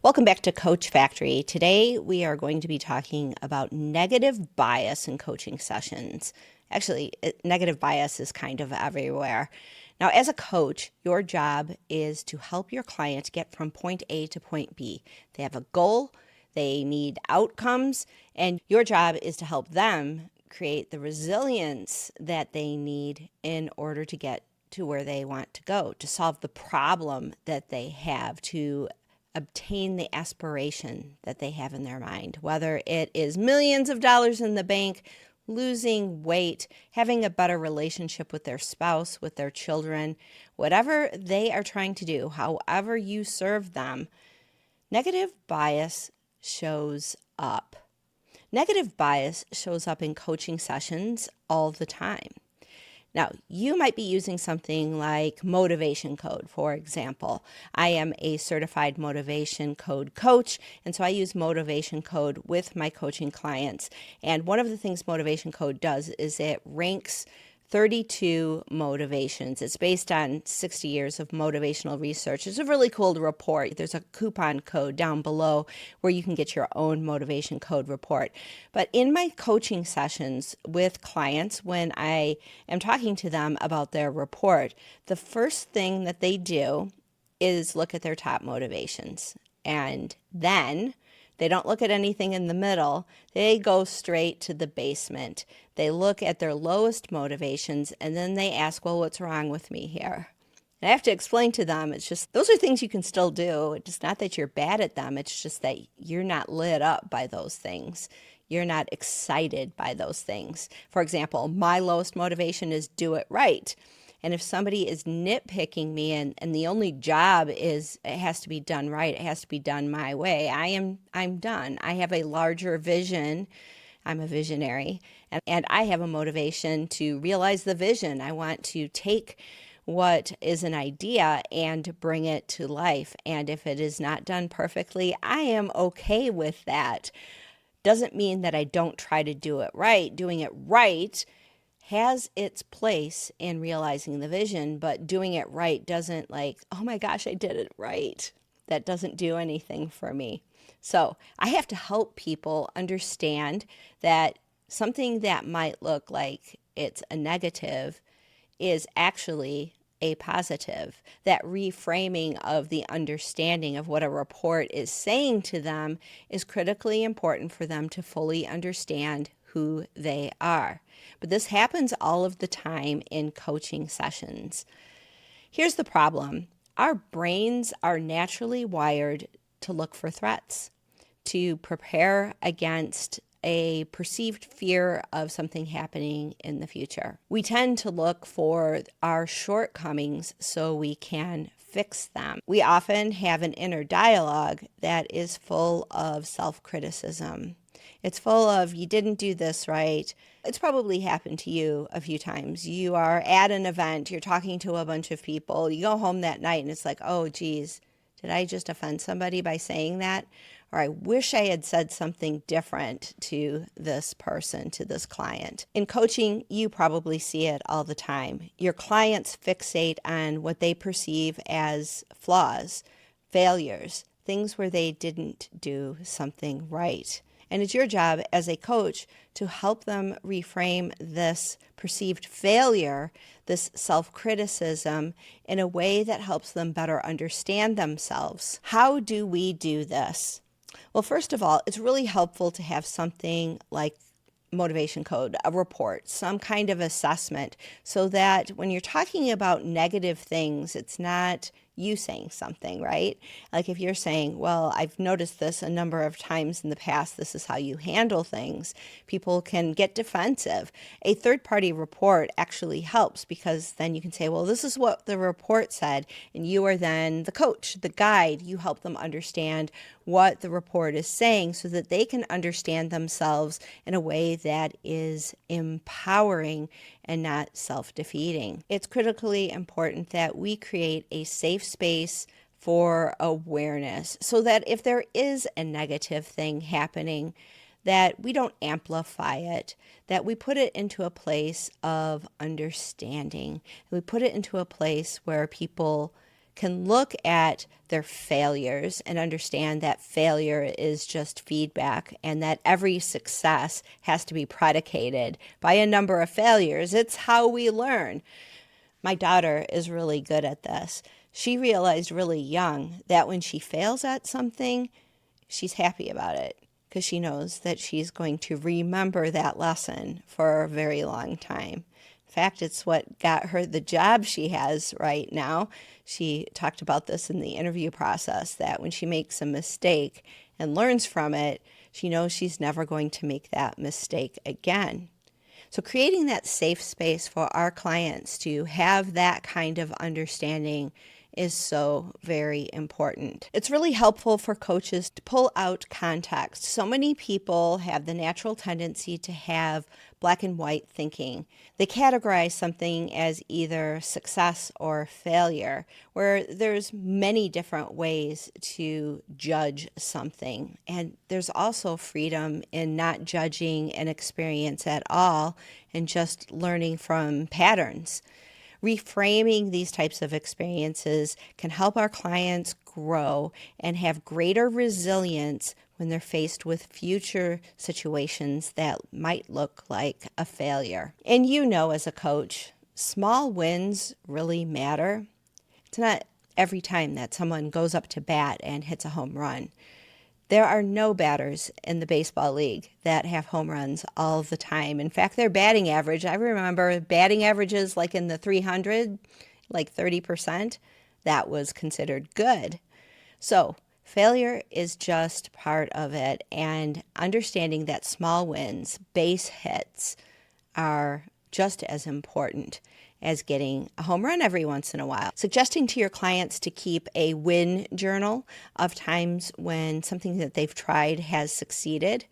Welcome back to Coach Factory. Today we are going to be talking about negative bias in coaching sessions. Actually, negative bias is kind of everywhere. Now, as a coach, your job is to help your client get from point A to point B. They have a goal, they need outcomes, and your job is to help them create the resilience that they need in order to get to where they want to go, to solve the problem that they have, to obtain the aspiration that they have in their mind, whether it is millions of dollars in the bank, losing weight, having a better relationship with their spouse, with their children, whatever they are trying to do, however you serve them, negative bias shows up. Negative bias shows up in coaching sessions all the time. Now, you might be using something like motivation code, for example. I am a certified motivation code coach, and so I use motivation code with my coaching clients. And one of the things motivation code does is it ranks 32 motivations. It's based on 60 years of motivational research. It's a really cool report. There's a coupon code down below where you can get your own motivation code report. But in my coaching sessions with clients, when I am talking to them about their report, the first thing that they do is look at their top motivations. And then they don't look at anything in the middle. They go straight to the basement. They look at their lowest motivations, and then they ask, well, what's wrong with me here? And I have to explain to them, it's just, those are things you can still do. It's not that you're bad at them. It's just that you're not lit up by those things. You're not excited by those things. For example, my lowest motivation is do it right. And if somebody is nitpicking me and the only job is it has to be done right, it has to be done my way, I'm done. I have a larger vision. I'm a visionary, and I have a motivation to realize the vision. I want to take what is an idea and bring it to life. And if it is not done perfectly, I am okay with that. Doesn't mean that I don't try to do it right. Doing it right has its place in realizing the vision, but doing it right doesn't oh my gosh, I did it right. That doesn't do anything for me. So I have to help people understand that something that might look like it's a negative is actually a positive. That reframing of the understanding of what a report is saying to them is critically important for them to fully understand who they are. But this happens all of the time in coaching sessions. Here's the problem. Our brains are naturally wired to look for threats, to prepare against a perceived fear of something happening in the future. We tend to look for our shortcomings so we can fix them. We often have an inner dialogue that is full of self-criticism. It's full of, you didn't do this right. It's probably happened to you a few times. You are at an event, you're talking to a bunch of people, you go home that night and it's like, oh geez, did I just offend somebody by saying that? Or I wish I had said something different to this person, to this client. In coaching, you probably see it all the time. Your clients fixate on what they perceive as flaws, failures, things where they didn't do something right. And it's your job as a coach to help them reframe this perceived failure, this self-criticism, in a way that helps them better understand themselves. How do we do this? Well, first of all, it's really helpful to have something like motivation code, a report, some kind of assessment, so that when you're talking about negative things, it's not you saying something, right? Like if you're saying, well, I've noticed this a number of times in the past, this is how you handle things, people can get defensive. A third-party report actually helps because then you can say, well, this is what the report said, and you are then the coach, the guide. You help them understand what the report is saying so that they can understand themselves in a way that is empowering and not self-defeating. It's critically important that we create a safe space for awareness so that if there is a negative thing happening, that we don't amplify it, that we put it into a place of understanding. We put it into a place where people can look at their failures and understand that failure is just feedback and that every success has to be predicated by a number of failures. It's how we learn. My daughter is really good at this. She realized really young that when she fails at something, she's happy about it because she knows that she's going to remember that lesson for a very long time. In fact, it's what got her the job she has right now. She talked about this in the interview process, that when she makes a mistake and learns from it, she knows she's never going to make that mistake again. So creating that safe space for our clients to have that kind of understanding is so very important. It's really helpful for coaches to pull out context. So many people have the natural tendency to have black and white thinking. They categorize something as either success or failure, where there's many different ways to judge something. And there's also freedom in not judging an experience at all and just learning from patterns. Reframing these types of experiences can help our clients grow and have greater resilience when they're faced with future situations that might look like a failure. And you know, as a coach, small wins really matter. It's not every time that someone goes up to bat and hits a home run. There are no batters in the baseball league that have home runs all the time. In fact, their batting average, I remember batting averages like in the 300, like 30%, that was considered good. So failure is just part of it, and understanding that small wins, base hits, are just as important as getting a home run every once in a while. Suggesting to your clients to keep a win journal of times when something that they've tried has succeeded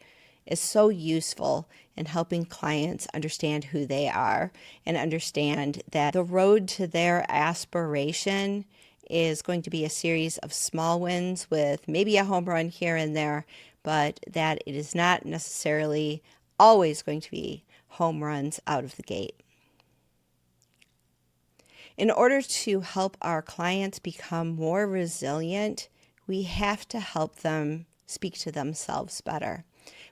is so useful in helping clients understand who they are and understand that the road to their aspiration is going to be a series of small wins with maybe a home run here and there, but that it is not necessarily always going to be home runs out of the gate. In order to help our clients become more resilient, we have to help them speak to themselves better.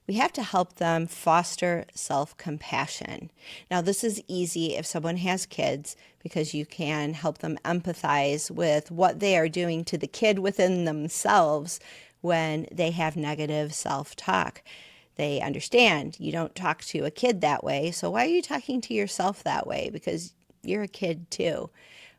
We have to help them foster self-compassion. Now, this is easy if someone has kids because you can help them empathize with what they are doing to the kid within themselves when they have negative self-talk. They understand you don't talk to a kid that way, so why are you talking to yourself that way? Because you're a kid too.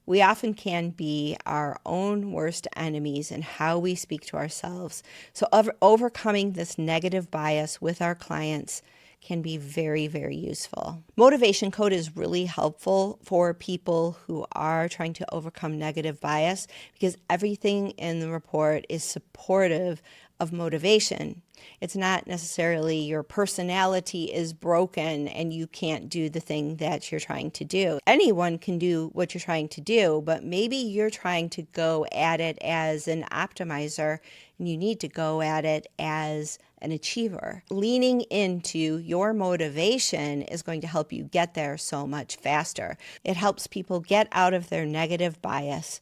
We often can be our own worst enemies in how we speak to ourselves. So overcoming this negative bias with our clients can be very, very useful. Motivation code is really helpful for people who are trying to overcome negative bias because everything in the report is supportive of motivation. It's not necessarily your personality is broken and you can't do the thing that you're trying to do. Anyone can do what you're trying to do, but maybe you're trying to go at it as an optimizer and you need to go at it as an achiever. Leaning into your motivation is going to help you get there so much faster. It helps people get out of their negative bias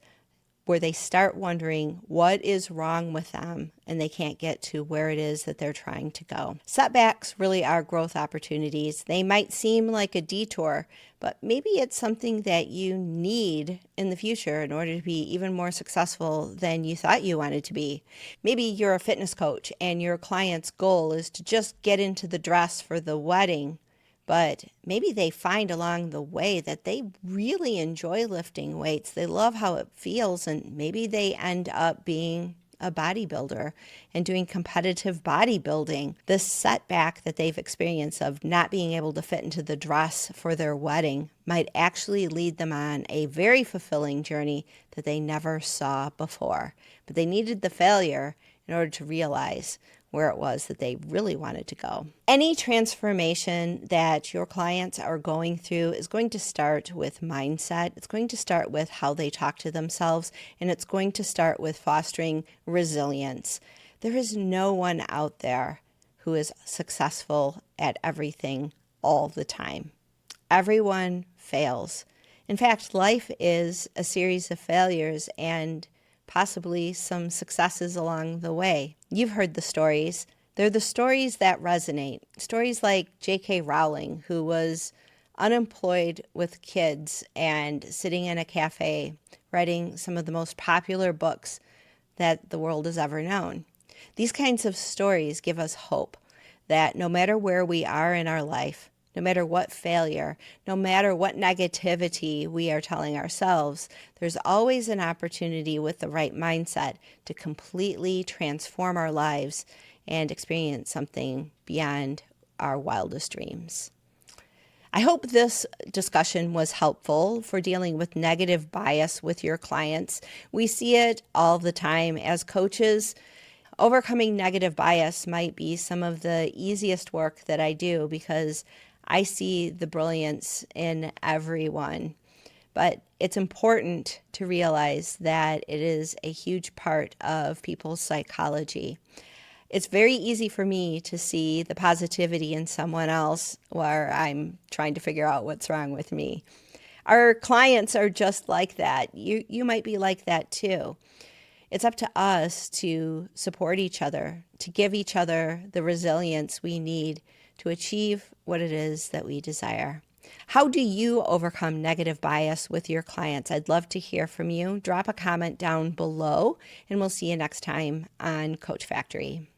where they start wondering what is wrong with them and they can't get to where it is that they're trying to go. Setbacks really are growth opportunities. They might seem like a detour, but maybe it's something that you need in the future in order to be even more successful than you thought you wanted to be. Maybe you're a fitness coach and your client's goal is to just get into the dress for the wedding, but maybe they find along the way that they really enjoy lifting weights. They love how it feels, and maybe they end up being a bodybuilder and doing competitive bodybuilding. This setback that they've experienced of not being able to fit into the dress for their wedding might actually lead them on a very fulfilling journey that they never saw before. But they needed the failure in order to realize where it was that they really wanted to go. Any transformation that your clients are going through is going to start with mindset. It's going to start with how they talk to themselves, and it's going to start with fostering resilience. There is no one out there who is successful at everything all the time. Everyone fails. In fact, life is a series of failures and possibly some successes along the way. You've heard the stories. They're the stories that resonate. Stories like J.K. Rowling, who was unemployed with kids and sitting in a cafe writing some of the most popular books that the world has ever known. These kinds of stories give us hope that no matter where we are in our life, no matter what failure, no matter what negativity we are telling ourselves, there's always an opportunity with the right mindset to completely transform our lives and experience something beyond our wildest dreams. I hope this discussion was helpful for dealing with negative bias with your clients. We see it all the time as coaches. Overcoming negative bias might be some of the easiest work that I do because I see the brilliance in everyone. But it's important to realize that it is a huge part of people's psychology. It's very easy for me to see the positivity in someone else where I'm trying to figure out what's wrong with me. Our clients are just like that. You might be like that too. It's up to us to support each other, to give each other the resilience we need to achieve what it is that we desire. How do you overcome negative bias with your clients? I'd love to hear from you. Drop a comment down below, and we'll see you next time on Coach Factory.